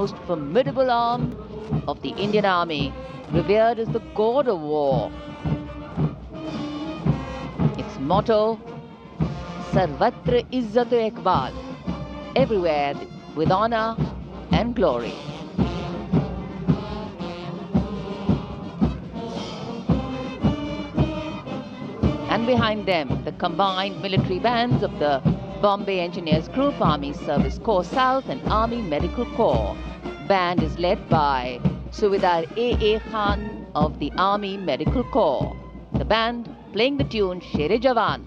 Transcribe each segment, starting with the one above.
most formidable arm of the Indian Army, revered as the god of war. Its motto, Sarvatra Izzat-e Iqbal, everywhere with honor and glory. And behind them, the combined military bands of the Bombay Engineers Group, Army Service Corps South and Army Medical Corps. Band is led by Subedar A.A. Khan of the Army Medical Corps. The band playing the tune Sher-e Jawan.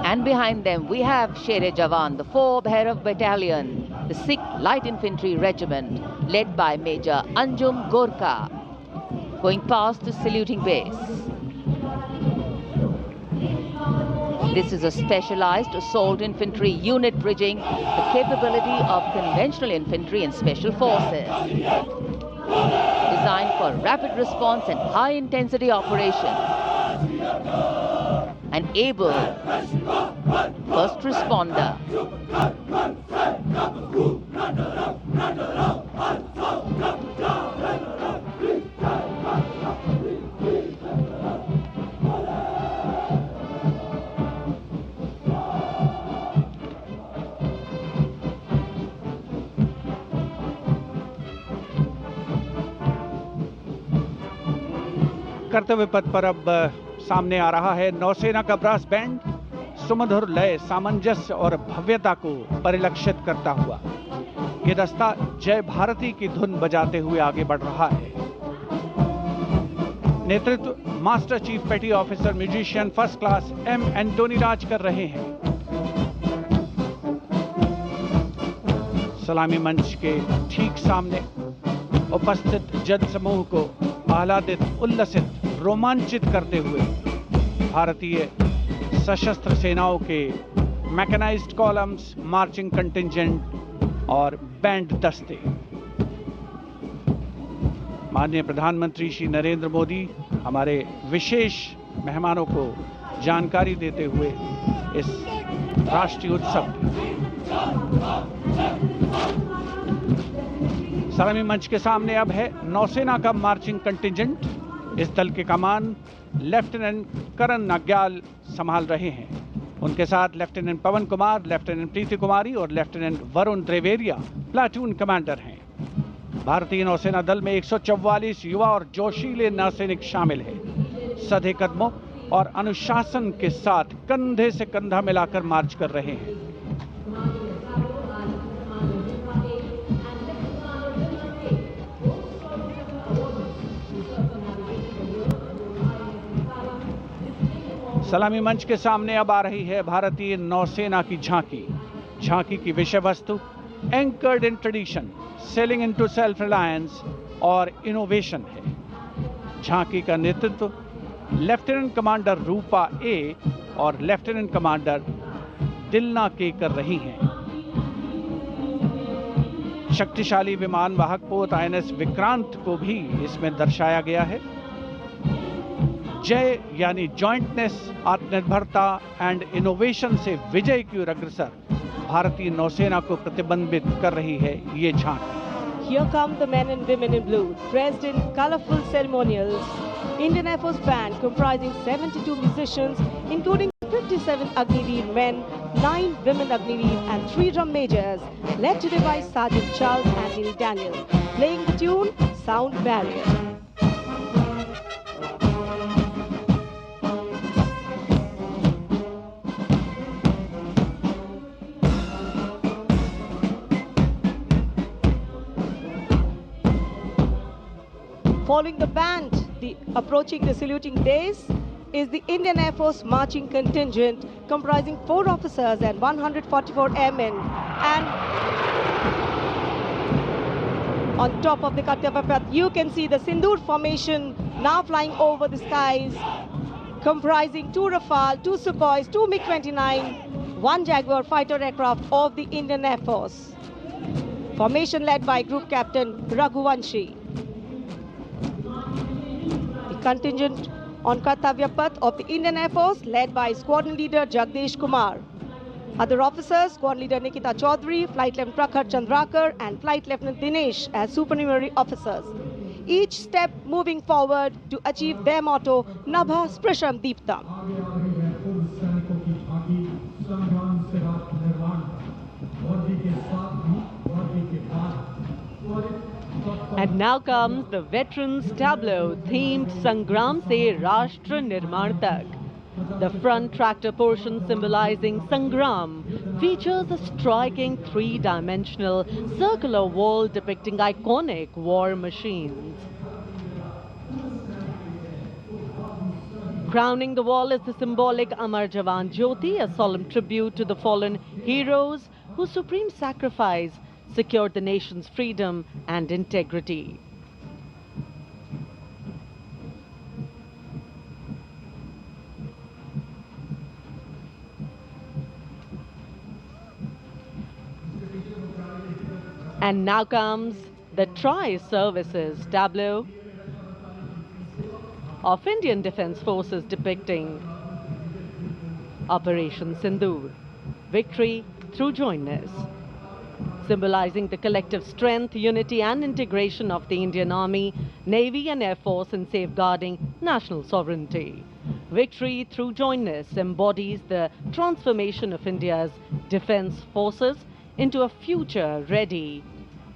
And behind them we have Sher-e Jawan, the 4th Bhairav Battalion, the 6th Light Infantry Regiment, led by Major Anjum Gorka, going past the saluting base. This is a specialized assault infantry unit bridging the capability of conventional infantry and special forces. Designed for rapid response and high-intensity operations. An able first responder. कर्तव्य पथ पर अब सामने आ रहा है नौसेना का brass band, सुमधुर लय, सामंजस्य और भव्यता को परिलक्षित करता हुआ ये दस्ता जय भारती की धुन बजाते हुए आगे बढ़ रहा है। नेतृत्व master chief petty officer musician first class M Antony Raj कर रहे हैं। सलामी मंच के ठीक सामने उपस्थित जन समूह को आह्लादित, उल्लसित, रोमांचित करते हुए भारतीय सशस्त्र सेनाओं के मैकेनाइज्ड कॉलम्स, मार्चिंग कंटिंजेंट और बैंड दस्ते। माननीय प्रधानमंत्री श्री नरेंद्र मोदी हमारे विशेष मेहमानों को जानकारी देते हुए इस राष्ट्रीय उत्सव सलामी मंच के सामने अब है नौसेना का मार्चिंग कंटिंजेंट। इस दल के कमान लेफ्टिनेंट करण नाग्याल संभाल रहे हैं। उनके साथ लेफ्टिनेंट पवन कुमार, लेफ्टिनेंट प्रीति कुमारी और लेफ्टिनेंट वरुण द्विवेदिया प्लाटून कमांडर हैं। भारतीय नौसेना दल में 144 युवा और जोशीले नौसैनिक शामिल हैं। सधे कदमों और अनुशासन के साथ कंधे से कंधा मिलाकर मार्च कर रहे हैं। सलामी मंच के सामने अब आ रही है भारतीय नौसेना की झांकी। झांकी की विषय वस्तु anchored in tradition, sailing into self reliance और इनोवेशन है। झांकी का नेतृत्व लेफ्टिनेंट कमांडर रूपा ए और लेफ्टिनेंट कमांडर दिलना के कर रही हैं। शक्तिशाली विमान वाहक पोत INS विक्रांत को भी इसमें दर्शाया गया है। जय यानी जॉइंटनेस, आत्मनिर्भरता एंड इनोवेशन से विजय की ओर अग्रसर भारतीय नौसेना को प्रतिबिंबित कर रही है ये झांकी। Here come the men and women in blue, dressed in colorful ceremonials. Indian Air Force band comprising 72 musicians, including 57 Agniveer men, 9 women Agniveer and 3 drum majors, led today by Sergeant Charles Anthony Daniel, playing the tune Sound Barrier. Following the band, approaching the saluting dais is the Indian Air Force marching contingent comprising 4 officers and 144 airmen. And on top of the Kartavya Path, you can see the Sindoor formation now flying over the skies, comprising 2 Rafale, 2 Sukhois, 2 MiG-29, 1 Jaguar fighter aircraft of the Indian Air Force. Formation led by Group Captain Raghuvanshi. contingent on Kartavya Path of the Indian Air Force led by Squadron Leader Jagdish Kumar. Other officers, Squadron Leader Nikita Chaudhary, Flight Lieutenant Prakhar Chandrakar and Flight Lieutenant Dinesh as supernumerary officers. Each step moving forward to achieve their motto, Nabha Sprisham Deeptam. And now comes the Veterans Tableau themed Sangram Se Rashtra Nirman Tak. The front tractor portion symbolizing Sangram features a striking three-dimensional circular wall depicting iconic war machines. Crowning the wall is the symbolic Amar Jawan Jyoti, a solemn tribute to the fallen heroes whose supreme sacrifice secured the nation's freedom and integrity. And now comes the Tri-Services tableau of Indian Defence Forces depicting Operation Sindoor, victory through jointness, symbolizing the collective strength, unity and integration of the Indian Army, Navy and Air Force in safeguarding national sovereignty. Victory through jointness embodies the transformation of India's defence forces into a future-ready,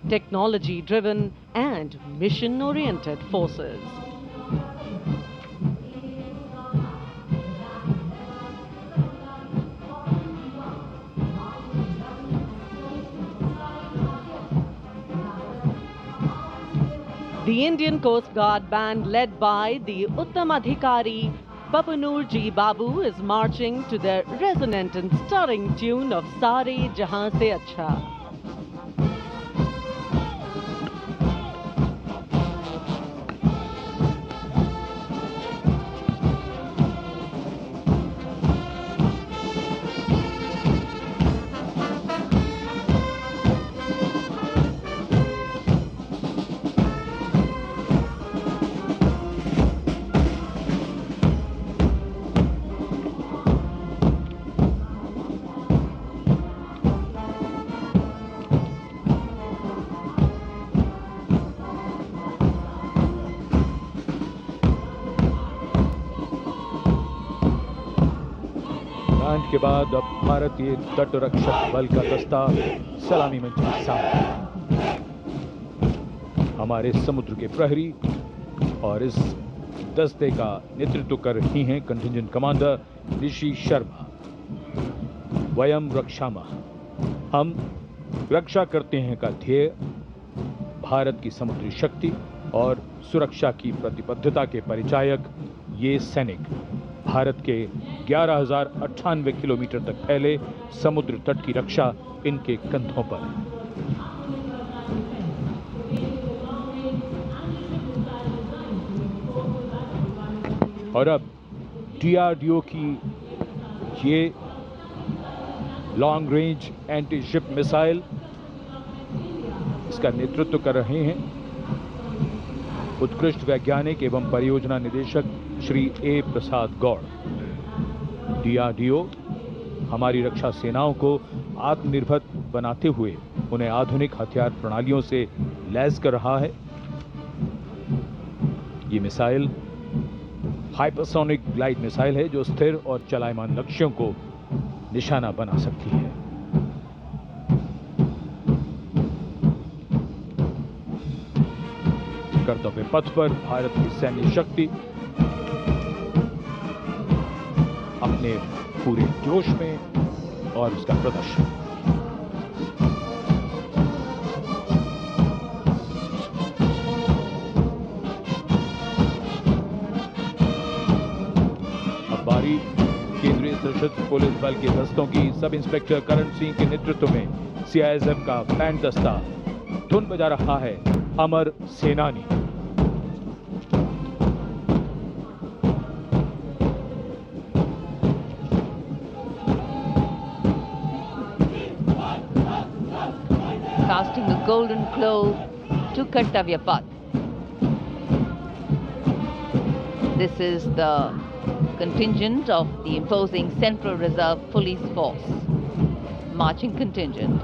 technology-driven and mission-oriented forces. The Indian Coast Guard band led by the Uttam Adhikari Bapanur Ji Babu is marching to the resonant and stirring tune of Sare Jahan Se Acha. के बाद अब भारतीय तटरक्षक बल का दस्ता सलामी मंच के सामने हमारे समुद्र के प्रहरी और इस दस्ते का नेतृत्व कर रही हैं कंटिंजेंट कमांडर ऋषि शर्मा। वयम रक्षामः, हम रक्षा करते हैं का ध्येय भारत की समुद्री शक्ति और सुरक्षा की प्रतिबद्धता के परिचायक ये सैनिक भारत के 11,098 किलोमीटर तक फैले समुद्र तट की रक्षा इनके कंधों पर है। और अब DRDO की ये long range anti ship missile, इसका नेतृत्व कर रहे हैं उत्कृष्ट वैज्ञानिक एवं परियोजना निदेशक श्री ए प्रसाद गौड़। DRDO हमारी रक्षा सेनाओं को आत्मनिर्भर बनाते हुए उन्हें आधुनिक हथियार प्रणालियों से लैस कर रहा है। ये मिसाइल हाइपरसोनिक ग्लाइड मिसाइल है जो स्थिर और चलायमान लक्ष्यों को निशाना बना सकती है। कर्तव्य पथ पर भारत की सैन्य शक्ति अपने पूरे जोश में और उसका प्रदर्शन। अब बारी केंद्रीय सशस्त्र पुलिस बल के दस्तों की सब इंस्पेक्टर करण सिंह के नेतृत्व में CISF का बैंड दस्ता धुन बजा रहा है अमर सेनानी। Casting a golden glow to Kartavya Path. This is the contingent of the imposing Central Reserve Police Force, marching contingent.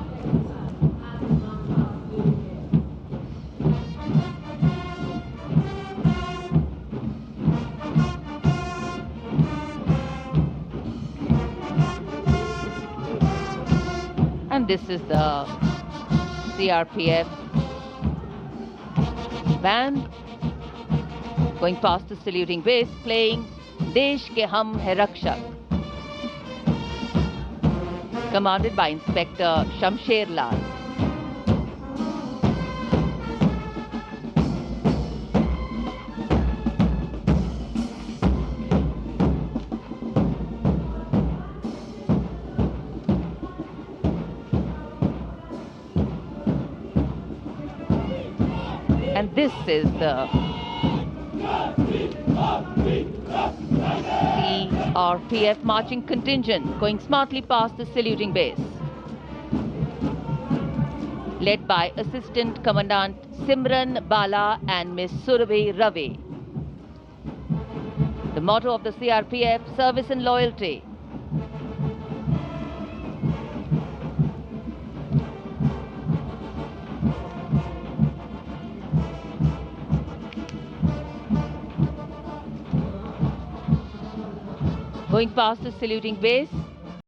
And this is the CRPF band going past the saluting base, playing Desh Ke Hum Hai Rakshak, commanded by Inspector Shamsher Lal. And this is the CRPF marching contingent going smartly past the saluting base, led by Assistant Commandant Simran Bala and Miss Surabhi Ravi. The motto of the CRPF, service and loyalty. Going past the saluting base,